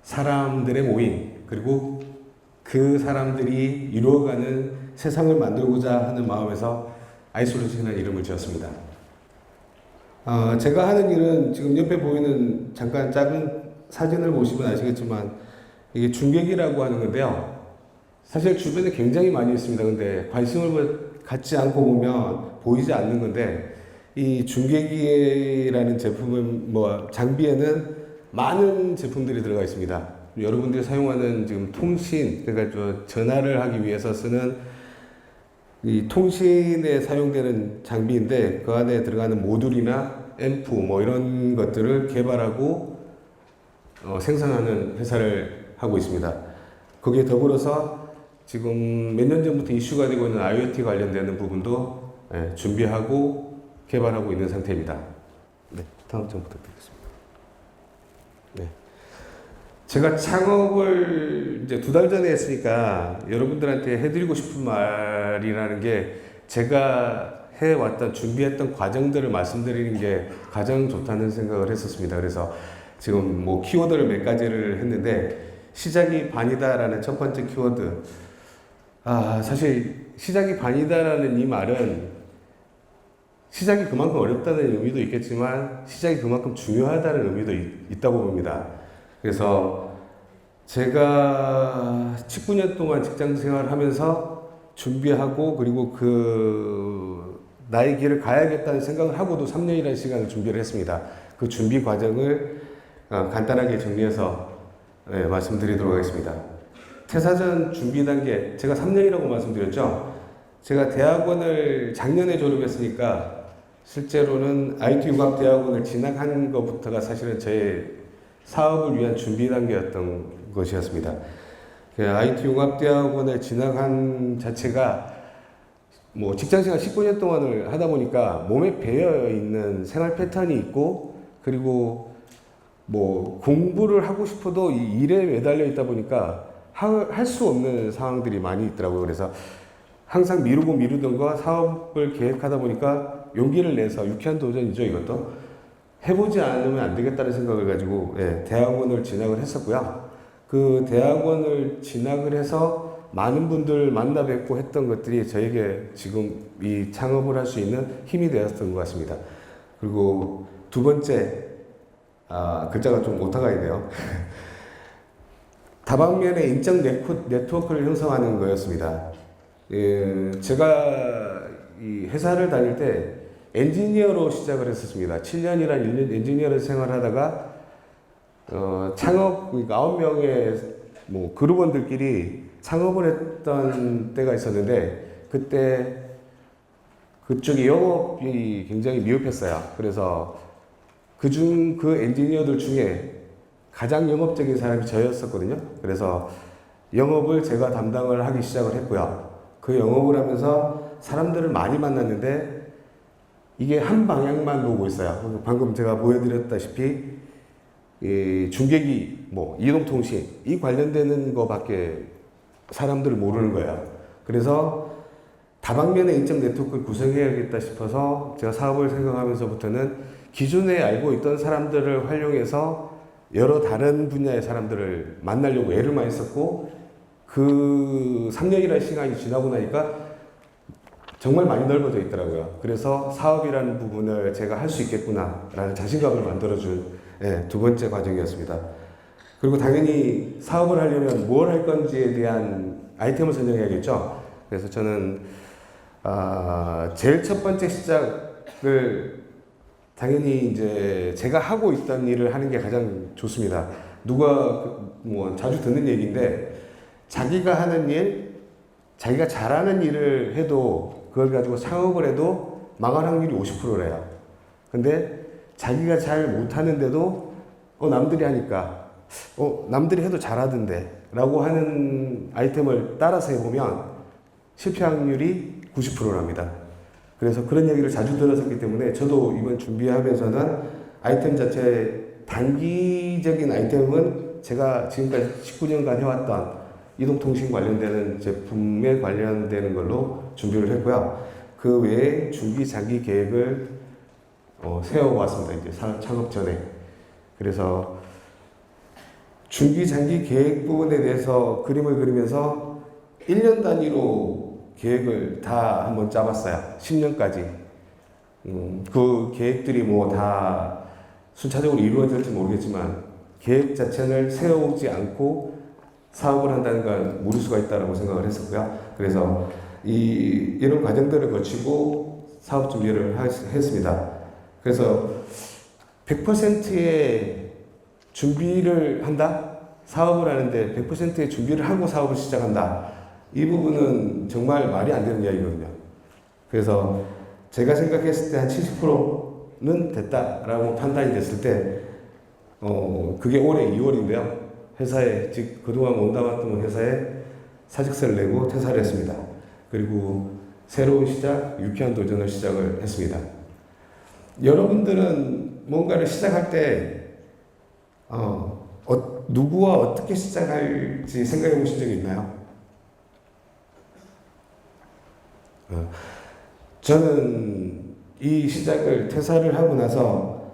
사람들의 모임 그리고 그 사람들이 이루어가는 세상을 만들고자 하는 마음에서 아이솔루션이라는 이름을 지었습니다. 제가 하는 일은 지금 옆에 보이는 잠깐 작은 사진을 보시면 아시겠지만 이게 중계기라고 하는 건데요. 사실 주변에 굉장히 많이 있습니다. 근데 관심을 갖지 않고 보면 보이지 않는 건데 이 중계기라는 제품은 뭐 장비에는 많은 제품들이 들어가 있습니다. 여러분들이 사용하는 지금 통신, 그러니까 전화를 하기 위해서 쓰는 이 통신에 사용되는 장비인데 그 안에 들어가는 모듈이나 앰프 뭐 이런 것들을 개발하고 생산하는 회사를 하고 있습니다. 거기에 더불어서 지금 몇 년 전부터 이슈가 되고 있는 IoT 관련되는 부분도 준비하고 개발하고 있는 상태입니다. 네, 다음 점 부탁드리겠습니다. 네. 제가 창업을 이제 2달 전에 했으니까 여러분들한테 해드리고 싶은 말이라는 게 제가 해왔던 준비했던 과정들을 말씀드리는 게 가장 좋다는 생각을 했었습니다. 그래서 지금 뭐 키워드를 몇 가지를 했는데 시작이 반이다라는 첫 번째 키워드. 사실 시작이 반이다라는 이 말은 시작이 그만큼 어렵다는 의미도 있겠지만 시작이 그만큼 중요하다는 의미도 있다고 봅니다. 그래서 제가 19년 동안 직장 생활을 하면서 준비하고 그리고 나의 길을 가야겠다는 생각을 하고도 3년이라는 시간을 준비를 했습니다. 그 준비 과정을 간단하게 정리해서 말씀드리도록 하겠습니다. 퇴사 전 준비 단계, 제가 3년이라고 말씀드렸죠. 제가 대학원을 작년에 졸업했으니까 실제로는 IT 융합대학원을 진학한 것부터가 사실은 제 사업을 위한 준비 단계였던 것이었습니다. IT 융합대학원을 진학한 자체가 뭐 직장생활 19년 동안을 하다 보니까 몸에 배어 있는 생활 패턴이 있고 그리고 뭐 공부를 하고 싶어도 이 일에 매달려 있다 보니까 할 수 없는 상황들이 많이 있더라고요. 그래서 항상 미루던 거 사업을 계획하다 보니까 용기를 내서 유쾌한 도전이죠, 이것도. 해보지 않으면 안 되겠다는 생각을 가지고 대학원을 진학을 했었고요. 그 대학원을 진학을 해서 많은 분들 만나 뵙고 했던 것들이 저에게 지금 이 창업을 할 수 있는 힘이 되었던 것 같습니다. 그리고 두 번째, 글자가 좀 오타가 있네요. 다방면의 인적 네트워크를 형성하는 거였습니다. 제가 이 회사를 다닐 때 엔지니어로 시작을 했었습니다. 7년이란 1년 엔지니어를 생활하다가 창업, 그러니까 9명의 뭐 그룹원들끼리 창업을 했던 때가 있었는데 그때 그쪽이 영업이 굉장히 미흡했어요. 그래서 그 엔지니어들 중에 가장 영업적인 사람이 저였었거든요. 그래서 영업을 제가 담당을 하기 시작을 했고요. 그 영업을 하면서 사람들을 많이 만났는데 이게 한 방향만 보고 있어요. 방금 제가 보여드렸다시피 이 중계기, 뭐 이동통신 이 관련되는 거밖에 사람들을 모르는 거예요. 그래서 다방면의 인적 네트워크를 구성해야겠다 싶어서 제가 사업을 생각하면서부터는 기존에 알고 있던 사람들을 활용해서 여러 다른 분야의 사람들을 만나려고 애를 많이 썼고 그 3년이라는 시간이 지나고 나니까 정말 많이 넓어져 있더라고요. 그래서 사업이라는 부분을 제가 할 수 있겠구나라는 자신감을 만들어준 두 번째 과정이었습니다. 그리고 당연히 사업을 하려면 뭘 할 건지에 대한 아이템을 선정해야겠죠. 그래서 저는 제일 첫 번째 시작을 당연히 이제 제가 하고 있던 일을 하는 게 가장 좋습니다. 누가 뭐 자주 듣는 얘기인데 자기가 하는 일, 자기가 잘하는 일을 해도 그걸 가지고 창업을 해도 망할 확률이 50%래요. 근데 자기가 잘 못하는데도 남들이 하니까 남들이 해도 잘하던데 라고 하는 아이템을 따라서 해보면 실패 확률이 90%랍니다. 그래서 그런 얘기를 자주 들었었기 때문에 저도 이번 준비하면서는 아이템 자체 단기적인 아이템은 제가 지금까지 19년간 해왔던 이동통신 관련되는 제품에 관련되는 걸로 준비를 했고요. 그 외에 중기 장기 계획을 세워왔습니다. 이제 창업 전에. 그래서 중기 장기 계획 부분에 대해서 그림을 그리면서 1년 단위로 계획을 다 한번 짜봤어요. 10년까지. 그 계획들이 뭐 다 순차적으로 이루어질지 모르겠지만 계획 자체를 세우지 않고 사업을 한다는 건 무리수가 있다고 생각을 했었고요. 그래서 이런 과정들을 거치고 사업 준비를 했습니다. 그래서 100%의 준비를 한다? 사업을 하는데 100%의 준비를 하고 사업을 시작한다. 이 부분은 정말 말이 안 되는 이야기거든요. 그래서 제가 생각했을 때 한 70%는 됐다라고 판단이 됐을 때, 그게 올해 2월인데요. 회사에, 즉, 그동안 몸담았던 회사에 사직서를 내고 퇴사를 했습니다. 그리고 새로운 시작, 유쾌한 도전을 시작을 했습니다. 여러분들은 뭔가를 시작할 때 누구와 어떻게 시작할지 생각해 보신 적이 있나요? 저는 이 시작을 퇴사를 하고 나서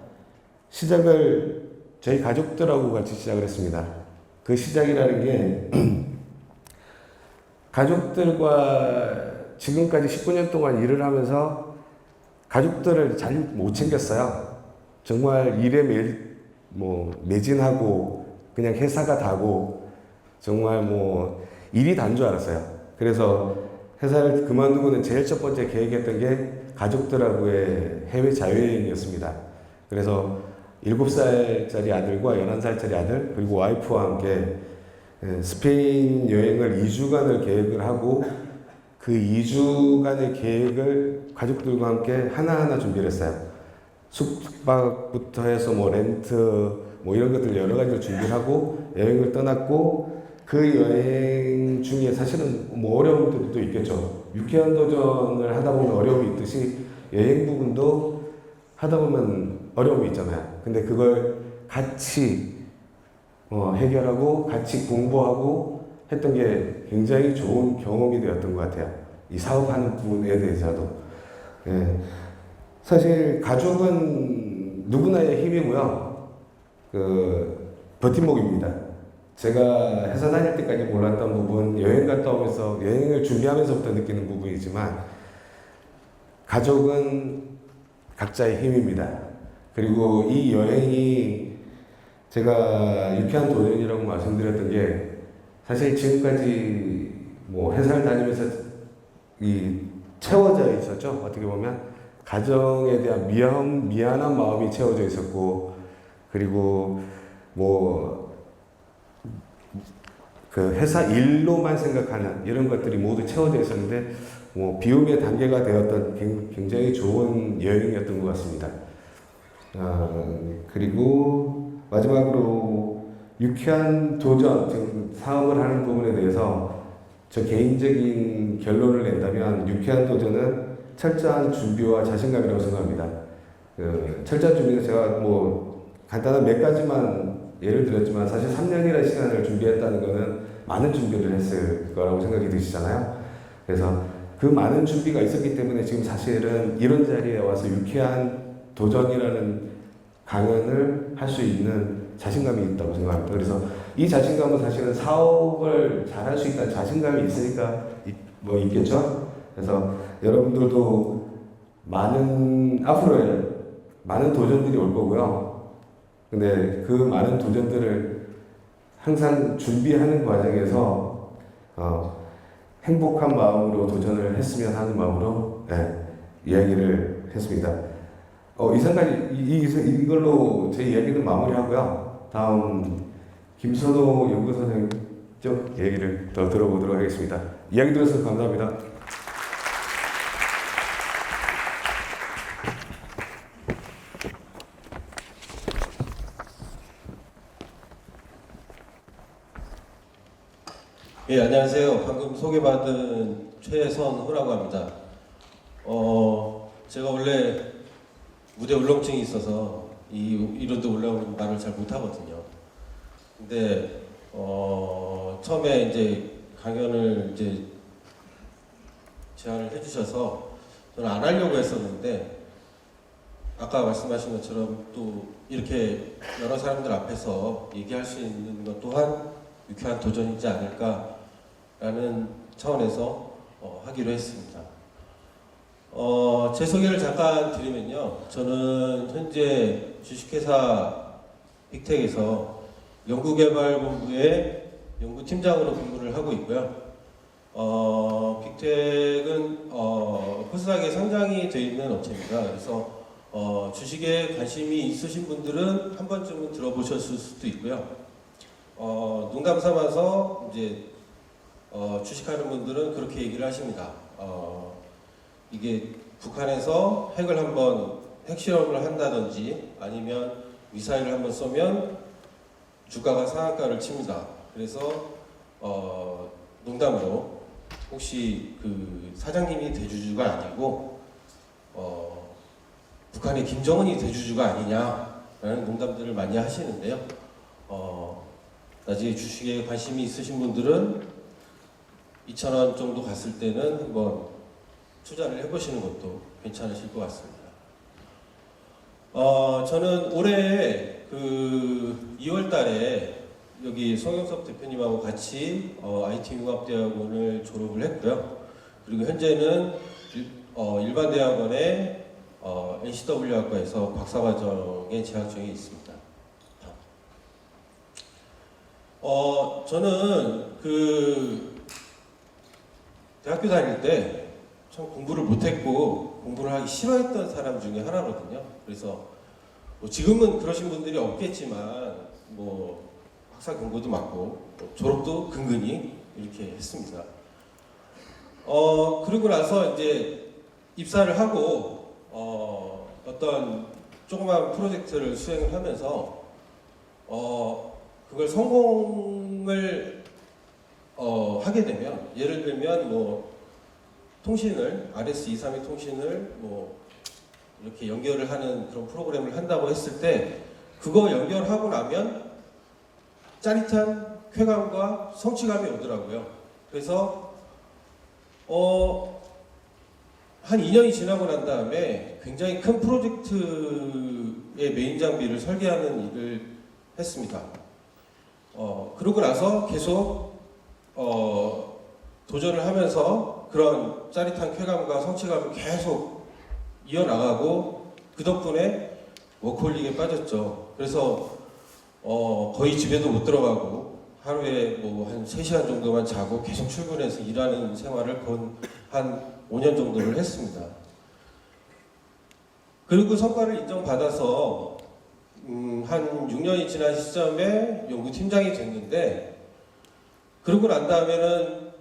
시작을 저희 가족들하고 같이 시작을 했습니다. 그 시작이라는 게 가족들과 지금까지 19년 동안 일을 하면서 가족들을 잘 못 챙겼어요. 정말 일에 매진하고 그냥 회사가 다고 정말 일이 단 줄 알았어요. 그래서 회사를 그만두고는 제일 첫 번째 계획했던 게 가족들하고의 해외 자유여행이었습니다. 그래서 7살짜리 아들과 11살짜리 아들 그리고 와이프와 함께 스페인 여행을 2주간을 계획을 하고 그 2주간의 계획을 가족들과 함께 하나하나 준비를 했어요. 숙박부터 해서 렌트 이런 것들 여러 가지를 준비를 하고 여행을 떠났고 그 여행 중에 사실은 어려움들도 있겠죠. 유쾌한 도전을 하다 보면 어려움이 있듯이 여행 부분도 하다 보면 어려움이 있잖아요. 근데 그걸 같이 해결하고 같이 공부하고 했던 게 굉장히 좋은 경험이 되었던 것 같아요. 이 사업하는 부분에 대해서도. 예. 사실 가족은 누구나의 힘이고요. 버팀목입니다. 제가 회사 다닐 때까지 몰랐던 부분, 여행 갔다 오면서 여행을 준비하면서부터 느끼는 부분이지만 가족은 각자의 힘입니다. 그리고 이 여행이 제가 유쾌한 도전이라고 말씀드렸던 게 사실 지금까지 회사를 다니면서 채워져 있었죠. 어떻게 보면 가정에 대한 미안한 마음이 채워져 있었고 그리고 그 회사 일로만 생각하는 이런 것들이 모두 채워져 있었는데 비움의 단계가 되었던 굉장히 좋은 여행이었던 것 같습니다. 그리고 마지막으로 유쾌한 도전, 지금 사업을 하는 부분에 대해서 저 개인적인 결론을 낸다면 유쾌한 도전은 철저한 준비와 자신감이라고 생각합니다. 철저한 준비는 제가 간단한 몇 가지만 예를 들었지만 사실 3년이라는 시간을 준비했다는 것은 많은 준비를 했을 거라고 생각이 드시잖아요. 그래서 그 많은 준비가 있었기 때문에 지금 사실은 이런 자리에 와서 유쾌한 도전이라는 강연을 할 수 있는 자신감이 있다고 생각합니다. 그래서 이 자신감은 사실은 사업을 잘할 수 있다는 자신감이 있으니까 있겠죠. 그래서 여러분들도 앞으로에 많은 도전들이 올 거고요. 근데 그 많은 도전들을 항상 준비하는 과정에서 행복한 마음으로 도전을 했으면 하는 마음으로 이야기를 했습니다. 이걸로 제 이야기는 마무리하고요. 다음 김선호 연구소 선생님 쪽 얘기를 더 들어보도록 하겠습니다. 이야기 들어서 감사합니다. 예, 안녕하세요. 방금 소개받은 최선호라고 합니다. 제가 원래 무대 울렁증이 있어서 이런데 올라오는 말을 잘 못하거든요. 근데 처음에 이제 강연을 제안을 해주셔서 저는 안 하려고 했었는데 아까 말씀하신 것처럼 또 이렇게 여러 사람들 앞에서 얘기할 수 있는 것 또한 유쾌한 도전이지 않을까라는 차원에서 하기로 했습니다. 제 소개를 잠깐 드리면요. 저는 현재 주식회사 빅텍에서 연구개발본부의 연구팀장으로 근무를 하고 있고요. 빅텍은 코스닥에 상장이 되어 있는 업체입니다. 그래서 주식에 관심이 있으신 분들은 한 번쯤은 들어보셨을 수도 있고요. 농담 삼아서 주식하는 분들은 그렇게 얘기를 하십니다. 이게 북한에서 핵실험을 한다든지 아니면 미사일을 한번 쏘면 주가가 상한가를 칩니다. 그래서 농담으로 혹시 그 사장님이 대주주가 아니고 북한의 김정은이 대주주가 아니냐라는 농담들을 많이 하시는데요. 나중에 주식에 관심이 있으신 분들은 2,000원 정도 갔을 때는 한번 투자를 해보시는 것도 괜찮으실 것 같습니다. 저는 올해 그 2월 달에 여기 송영섭 대표님하고 같이 IT융합대학원을 졸업을 했고요. 그리고 현재는 일반 대학원의 NCW학과에서 박사과정에 재학 중에 있습니다. 저는 그 대학교 다닐 때 참 공부를 못했고 공부를 하기 싫어했던 사람 중에 하나거든요. 그래서 뭐 지금은 그러신 분들이 없겠지만 뭐 학사 경고도 맞고 뭐 졸업도 근근히 이렇게 했습니다. 그러고 나서 이제 입사를 하고 어떤 조그만 프로젝트를 수행을 하면서 그걸 성공을 하게 되면, 예를 들면 뭐 통신을 RS-232 통신을 뭐 이렇게 연결을 하는 그런 프로그램을 한다고 했을 때 그거 연결하고 나면 짜릿한 쾌감과 성취감이 오더라고요. 그래서 한 2년이 지나고 난 다음에 굉장히 큰 프로젝트의 메인 장비를 설계하는 일을 했습니다. 그러고 나서 계속 도전을 하면서 그런 짜릿한 쾌감과 성취감을 계속 이어나가고 그 덕분에 워커홀릭에 빠졌죠. 그래서 거의 집에도 못 들어가고 하루에 뭐 한 3시간 정도만 자고 계속 출근해서 일하는 생활을 한 5년 정도를 했습니다. 그리고 성과를 인정받아서 한 6년이 지난 시점에 연구팀장이 됐는데, 그러고 난 다음에는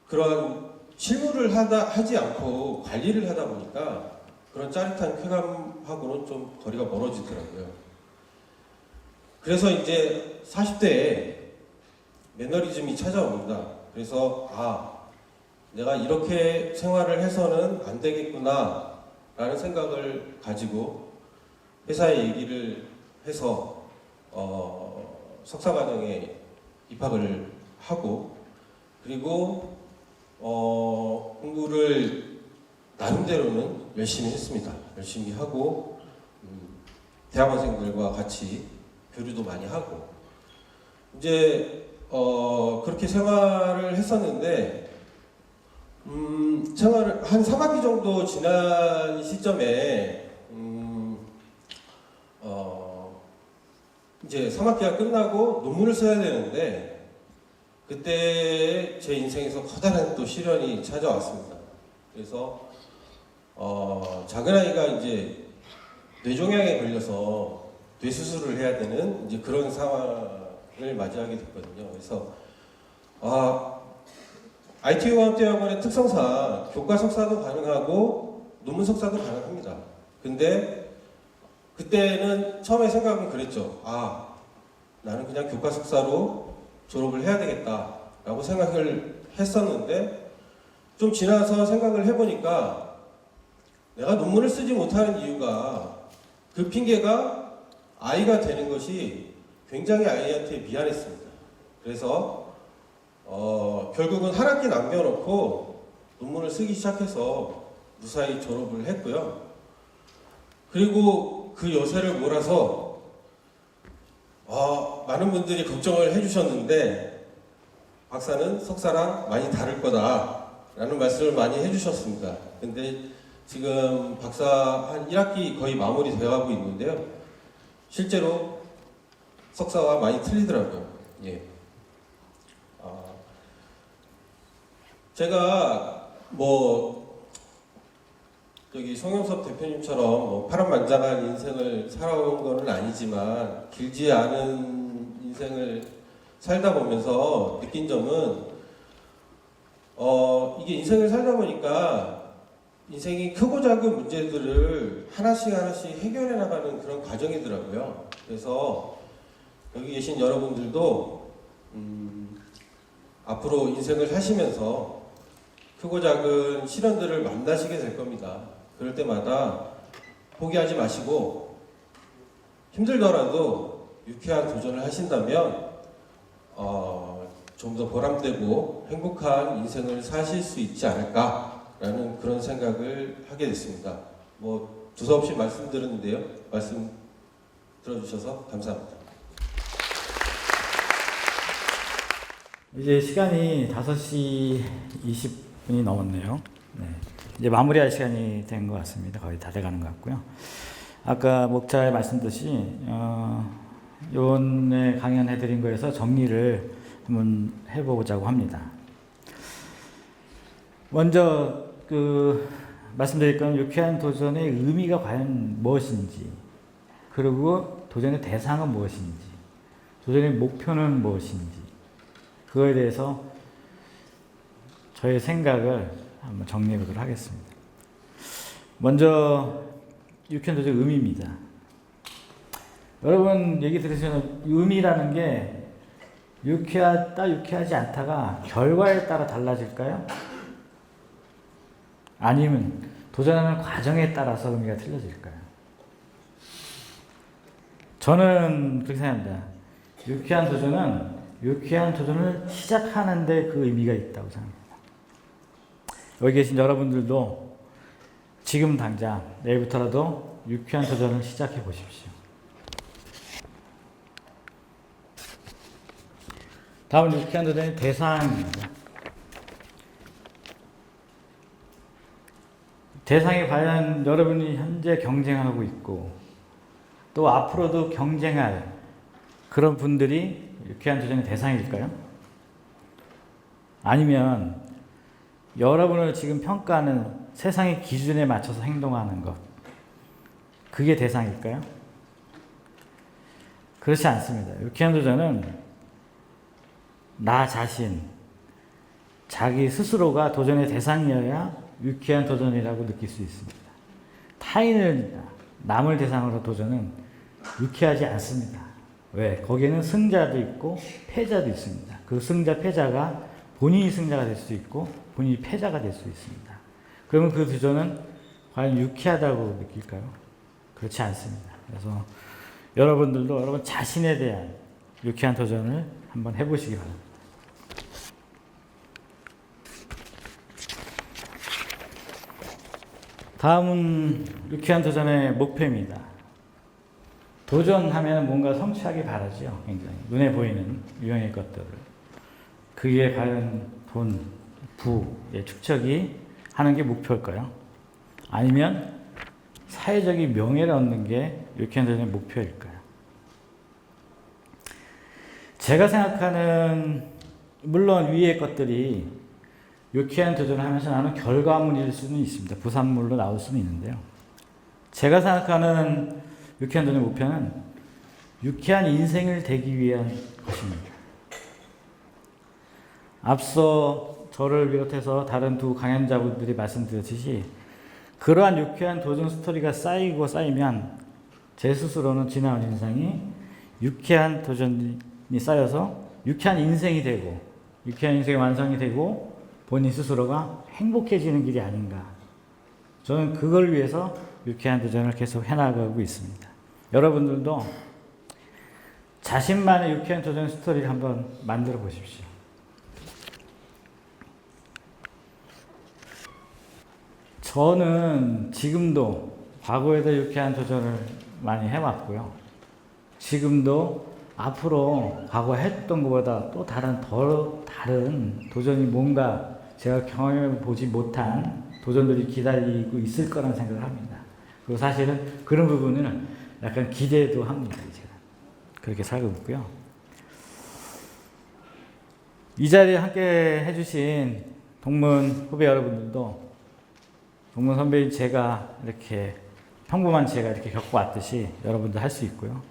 그런 실무를 하지 않고 관리를 하다 보니까 그런 짜릿한 쾌감하고는 좀 거리가 멀어지더라고요. 그래서 이제 40대에 매너리즘이 찾아옵니다. 그래서 내가 이렇게 생활을 해서는 안 되겠구나 라는 생각을 가지고 회사에 얘기를 해서 석사과정에 입학을 하고, 그리고 공부를 나름대로는 열심히 했습니다. 열심히 하고 대학원생들과 같이 교류도 많이 하고 이제 그렇게 생활을 했었는데, 생활을 한 3학기 정도 지난 시점에 이제 3학기가 끝나고 논문을 써야 되는데, 그때 제 인생에서 커다란 또 시련이 찾아왔습니다. 그래서 작은 아이가 이제 뇌종양에 걸려서 뇌수술을 해야 되는 이제 그런 상황을 맞이하게 됐거든요. 그래서 IT융합대학원의 특성상 교과 석사도 가능하고 논문 석사도 가능합니다. 근데 그때는 처음에 생각은 그랬죠. 나는 그냥 교과 석사로 졸업을 해야 되겠다라고 생각을 했었는데, 좀 지나서 생각을 해보니까 내가 논문을 쓰지 못하는 이유가, 그 핑계가 아이가 되는 것이 굉장히 아이한테 미안했습니다. 그래서 결국은 한 학기 남겨놓고 논문을 쓰기 시작해서 무사히 졸업을 했고요. 그리고 그 여세를 몰아서 많은 분들이 걱정을 해주셨는데, 박사는 석사랑 많이 다를 거다라는 말씀을 많이 해주셨습니다. 근데 지금 박사 한 1학기 거의 마무리 돼가고 있는데요. 실제로 석사와 많이 틀리더라고요. 예. 제가 여기 송영섭 대표님처럼 파란만장한 인생을 살아온 건 아니지만, 길지 않은 인생을 살다 보면서 느낀 점은, 이게 인생을 살다 보니까 인생이 크고 작은 문제들을 하나씩 해결해 나가는 그런 과정이더라고요. 그래서 여기 계신 여러분들도 앞으로 인생을 사시면서 크고 작은 시련들을 만나시게 될 겁니다. 그럴 때마다 포기하지 마시고 힘들더라도 유쾌한 도전을 하신다면 좀 더 보람되고 행복한 인생을 사실 수 있지 않을까라는 그런 생각을 하게 됐습니다. 뭐 두서없이 말씀드렸는데요. 말씀 들어주셔서 감사합니다. 이제 시간이 5시 20분이 넘었네요. 네. 이제 마무리할 시간이 된 것 같습니다. 거의 다 돼가는 것 같고요. 아까 목차에 말씀드렸듯이 이번에 강연해드린 거에서 정리를 한번 해보자고 합니다. 먼저 말씀드릴 건 유쾌한 도전의 의미가 과연 무엇인지, 그리고 도전의 대상은 무엇인지, 도전의 목표는 무엇인지, 그거에 대해서 저의 생각을 한번 정리해 보도록 하겠습니다. 먼저 유쾌한 도전의 의미입니다. 여러분 얘기 들으시면 의미라는 게 유쾌하다, 유쾌하지 않다가 결과에 따라 달라질까요? 아니면 도전하는 과정에 따라서 의미가 틀려질까요? 저는 그렇게 생각합니다. 유쾌한 도전을 시작하는데 그 의미가 있다고 생각합니다. 여기 계신 여러분들도 지금 당장 내일부터라도 유쾌한 도전을 시작해 보십시오. 다음은 유쾌한 도전의 대상입니다. 대상이 과연 여러분이 현재 경쟁하고 있고 또 앞으로도 경쟁할 그런 분들이 유쾌한 도전의 대상일까요? 아니면 여러분을 지금 평가하는 세상의 기준에 맞춰서 행동하는 것, 그게 대상일까요? 그렇지 않습니다. 유쾌한 도전은 나 자신, 자기 스스로가 도전의 대상이어야 유쾌한 도전이라고 느낄 수 있습니다. 타인을, 남을 대상으로 도전은 유쾌하지 않습니다. 왜? 거기에는 승자도 있고 패자도 있습니다. 그 승자, 패자가 본인이 승자가 될 수 있고 본인이 패자가 될 수 있습니다. 그러면 그 도전은 과연 유쾌하다고 느낄까요? 그렇지 않습니다. 그래서 여러분들도 여러분 자신에 대한 유쾌한 도전을 한번 해보시기 바랍니다. 다음은 유쾌한 도전의 목표입니다. 도전하면 뭔가 성취하기 바라죠. 굉장히 눈에 보이는 유형의 것들을. 그게 과연 돈, 부의 축적이 하는 게 목표일까요? 아니면 사회적인 명예를 얻는 게 유쾌한 도전의 목표일까요? 제가 생각하는, 물론 위의 것들이 유쾌한 도전을 하면서 나는 결과물일 수는 있습니다. 부산물로 나올 수는 있는데요. 제가 생각하는 유쾌한 도전의 목표는 유쾌한 인생을 되기 위한 것입니다. 앞서 저를 비롯해서 다른 두 강연자분들이 말씀드렸듯이 그러한 유쾌한 도전 스토리가 쌓이고 쌓이면 제 스스로는 지나온 인생이 유쾌한 도전이 쌓여서 유쾌한 인생이 되고 유쾌한 인생의 완성이 되고 본인 스스로가 행복해지는 길이 아닌가. 저는 그걸 위해서 유쾌한 도전을 계속 해나가고 있습니다. 여러분들도 자신만의 유쾌한 도전 스토리를 한번 만들어 보십시오. 저는 지금도 과거에도 유쾌한 도전을 많이 해왔고요. 지금도 앞으로 과거 했던 것보다 또 다른 도전이 뭔가 제가 경험해 보지 못한 도전들이 기다리고 있을 거라는 생각을 합니다. 그리고 사실은 그런 부분을 약간 기대도 합니다. 제가 그렇게 살고 있고요. 이 자리에 함께 해주신 동문 후배 여러분들도 동문 선배인 제가 이렇게 평범한 제가 이렇게 겪어왔듯이 여러분도 할 수 있고요.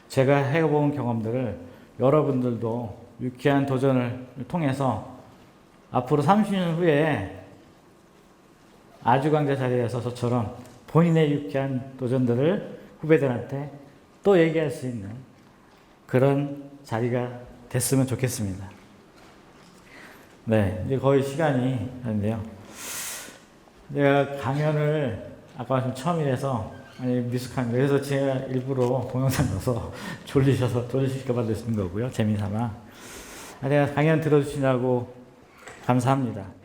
제가 해본 경험들을 여러분들도 유쾌한 도전을 통해서 앞으로 30년 후에 아주강자 자리에 서서처럼 본인의 유쾌한 도전들을 후배들한테 또 얘기할 수 있는 그런 자리가 됐으면 좋겠습니다. 네, 이제 거의 시간이 됐는데요. 제가 강연을 아까 말씀 처음이라서 아니 미숙한 그래서 제가 일부러 동영상 넣어서 졸리실까봐 넣는 거고요. 재미삼아. 내가 강연 들어주시냐고 감사합니다.